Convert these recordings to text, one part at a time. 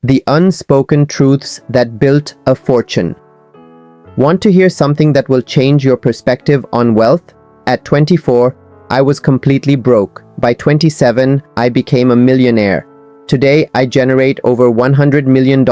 The unspoken truths that built a fortune. Want to hear something that will change your perspective on wealth? At 24, I was completely broke. By 27, I became a millionaire. Today, I generate over $100 million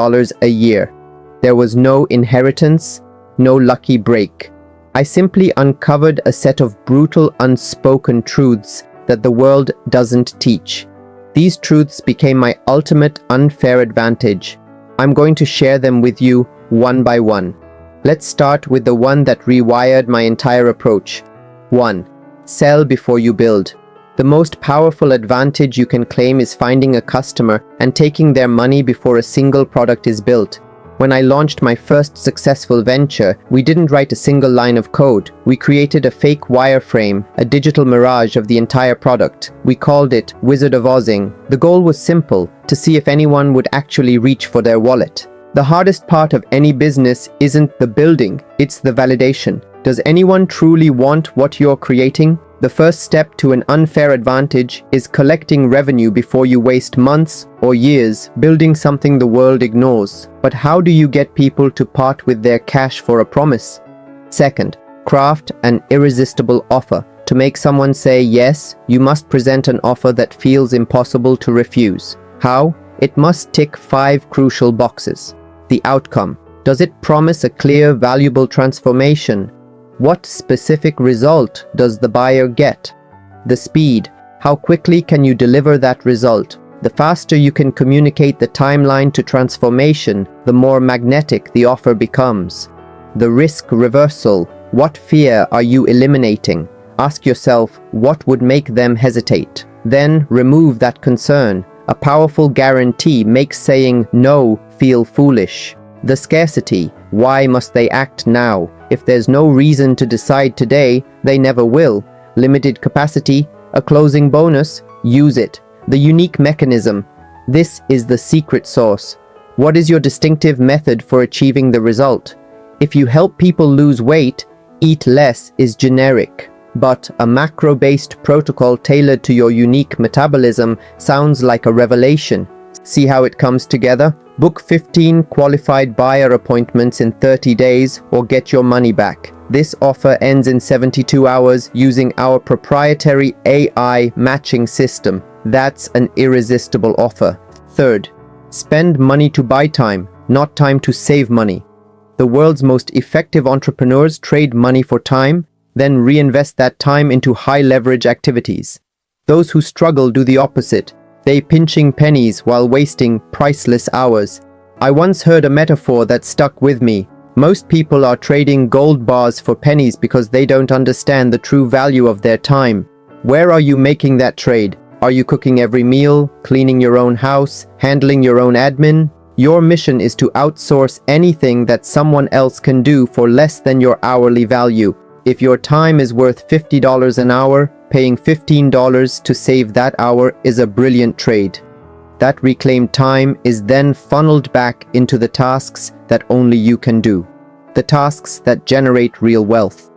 a year. There was no inheritance, no lucky break. I simply uncovered a set of brutal, unspoken truths that the world doesn't teach. These truths became my ultimate unfair advantage. I'm going to share them with you one by one. Let's start with the one that rewired my entire approach. 1. Sell before you build. The most powerful advantage you can claim is finding a customer and taking their money before a single product is built. When I launched my first successful venture, we didn't write a single line of code. We created a fake wireframe, a digital mirage of the entire product. We called it Wizard of Ozing. The goal was simple, to see if anyone would actually reach for their wallet. The hardest part of any business isn't the building, it's the validation. Does anyone truly want what you're creating? The first step to an unfair advantage is collecting revenue before you waste months or years building something the world ignores. But how do you get people to part with their cash for a promise? Second, craft an irresistible offer. To make someone say yes, you must present an offer that feels impossible to refuse. How? It must tick 5 crucial boxes. The outcome. Does it promise a clear, valuable transformation? What specific result does the buyer get? The speed. How quickly can you deliver that result? The faster you can communicate the timeline to transformation, the more magnetic the offer becomes. The risk reversal. What fear are you eliminating? Ask yourself, what would make them hesitate? Then remove that concern. A powerful guarantee makes saying no feel foolish. The scarcity. Why must they act now? If there's no reason to decide today, they never will. Limited capacity, a closing bonus, use it. The unique mechanism. This is the secret sauce. What is your distinctive method for achieving the result? If you help people lose weight, eat less is generic. But a macro-based protocol tailored to your unique metabolism sounds like a revelation. See how it comes together? Book 15 qualified buyer appointments in 30 days or get your money back. This offer ends in 72 hours using our proprietary AI matching system. That's an irresistible offer. Third, spend money to buy time, not time to save money. The world's most effective entrepreneurs trade money for time, then reinvest that time into high-leverage activities. Those who struggle do the opposite. They pinching pennies while wasting priceless hours. I once heard a metaphor that stuck with me. Most people are trading gold bars for pennies because they don't understand the true value of their time. Where are you making that trade? Are you cooking every meal, cleaning your own house, handling your own admin? Your mission is to outsource anything that someone else can do for less than your hourly value. If your time is worth $50 an hour, paying $15 to save that hour is a brilliant trade. That reclaimed time is then funneled back into the tasks that only you can do. The tasks that generate real wealth.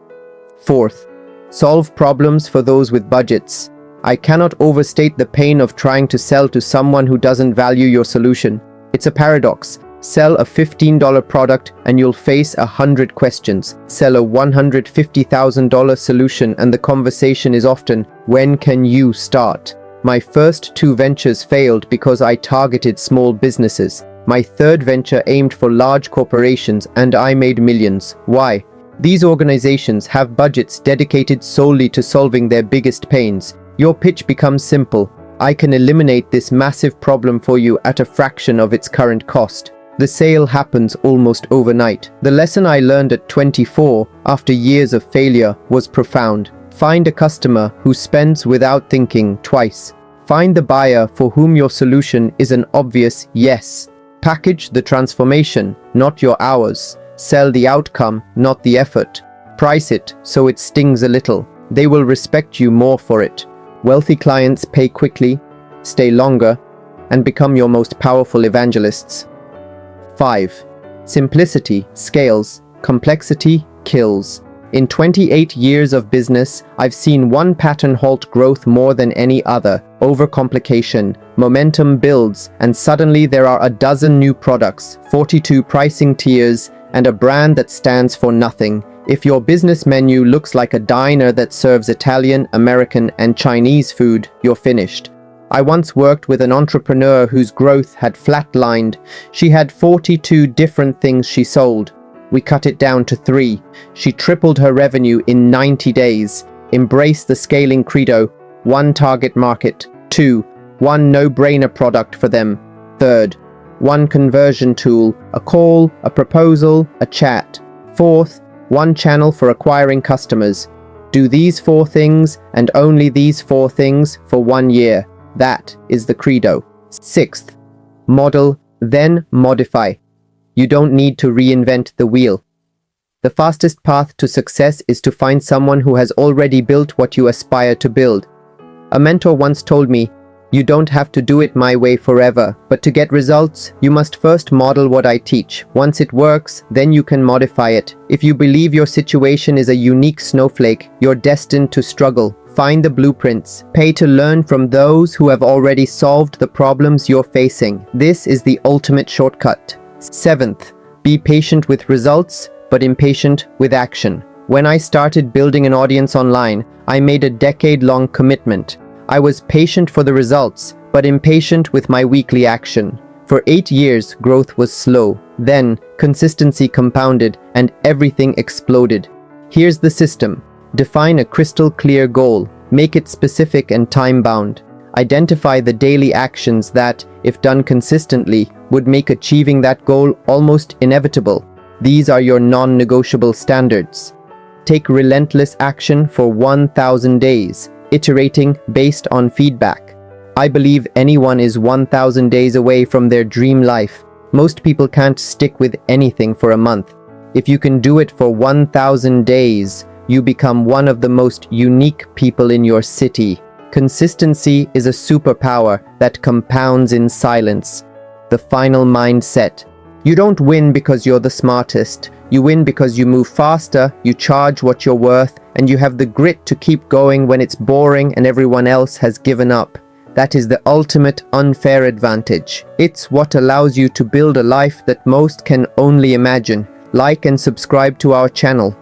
Fourth, solve problems for those with budgets. I cannot overstate the pain of trying to sell to someone who doesn't value your solution. It's a paradox. Sell a $15 product and you'll face 100 questions. Sell a $150,000 solution and the conversation is often, when can you start? My first 2 ventures failed because I targeted small businesses. My third venture aimed for large corporations and I made millions. Why? These organizations have budgets dedicated solely to solving their biggest pains. Your pitch becomes simple. I can eliminate this massive problem for you at a fraction of its current cost. The sale happens almost overnight. The lesson I learned at 24, after years of failure, was profound. Find a customer who spends without thinking twice. Find the buyer for whom your solution is an obvious yes. Package the transformation, not your hours. Sell the outcome, not the effort. Price it so it stings a little. They will respect you more for it. Wealthy clients pay quickly, stay longer, and become your most powerful evangelists. 5. Simplicity scales, complexity kills. In 28 years of business, I've seen one pattern halt growth more than any other: overcomplication. Momentum builds, and suddenly there are a dozen new products, 42 pricing tiers, and a brand that stands for nothing. If your business menu looks like a diner that serves Italian, American, and Chinese food, you're finished. I once worked with an entrepreneur whose growth had flatlined. She had 42 different things she sold. We cut it down to 3. She tripled her revenue in 90 days. Embrace the scaling credo. 1 target market. 2. 1 no-brainer product for them. 3rd. 1 conversion tool. A call, a proposal, a chat. 4th. 1 channel for acquiring customers. Do these 4 things and only these 4 things for 1 year. That is the credo. 6th. Model, then modify. You don't need to reinvent the wheel. The fastest path to success is to find someone who has already built what you aspire to build. A mentor once told me, "You don't have to do it my way forever, but to get results, you must first model what I teach. Once it works, then you can modify it. If you believe your situation is a unique snowflake, you're destined to struggle. Find the blueprints. Pay to learn from those who have already solved the problems you're facing. This is the ultimate shortcut." 7th, be patient with results, but impatient with action. When I started building an audience online, I made a decade-long commitment. I was patient for the results, but impatient with my weekly action. For 8 years, growth was slow. Then, consistency compounded, and everything exploded. Here's the system. Define a crystal-clear goal. Make it specific and time-bound. Identify the daily actions that, if done consistently, would make achieving that goal almost inevitable. These are your non-negotiable standards. Take relentless action for 1,000 days, iterating based on feedback. I believe anyone is 1,000 days away from their dream life. Most people can't stick with anything for a month. If you can do it for 1,000 days, you become one of the most unique people in your city. Consistency is a superpower that compounds in silence. The final mindset. You don't win because you're the smartest. You win because you move faster, you charge what you're worth, and you have the grit to keep going when it's boring and everyone else has given up. That is the ultimate unfair advantage. It's what allows you to build a life that most can only imagine. Like and subscribe to our channel.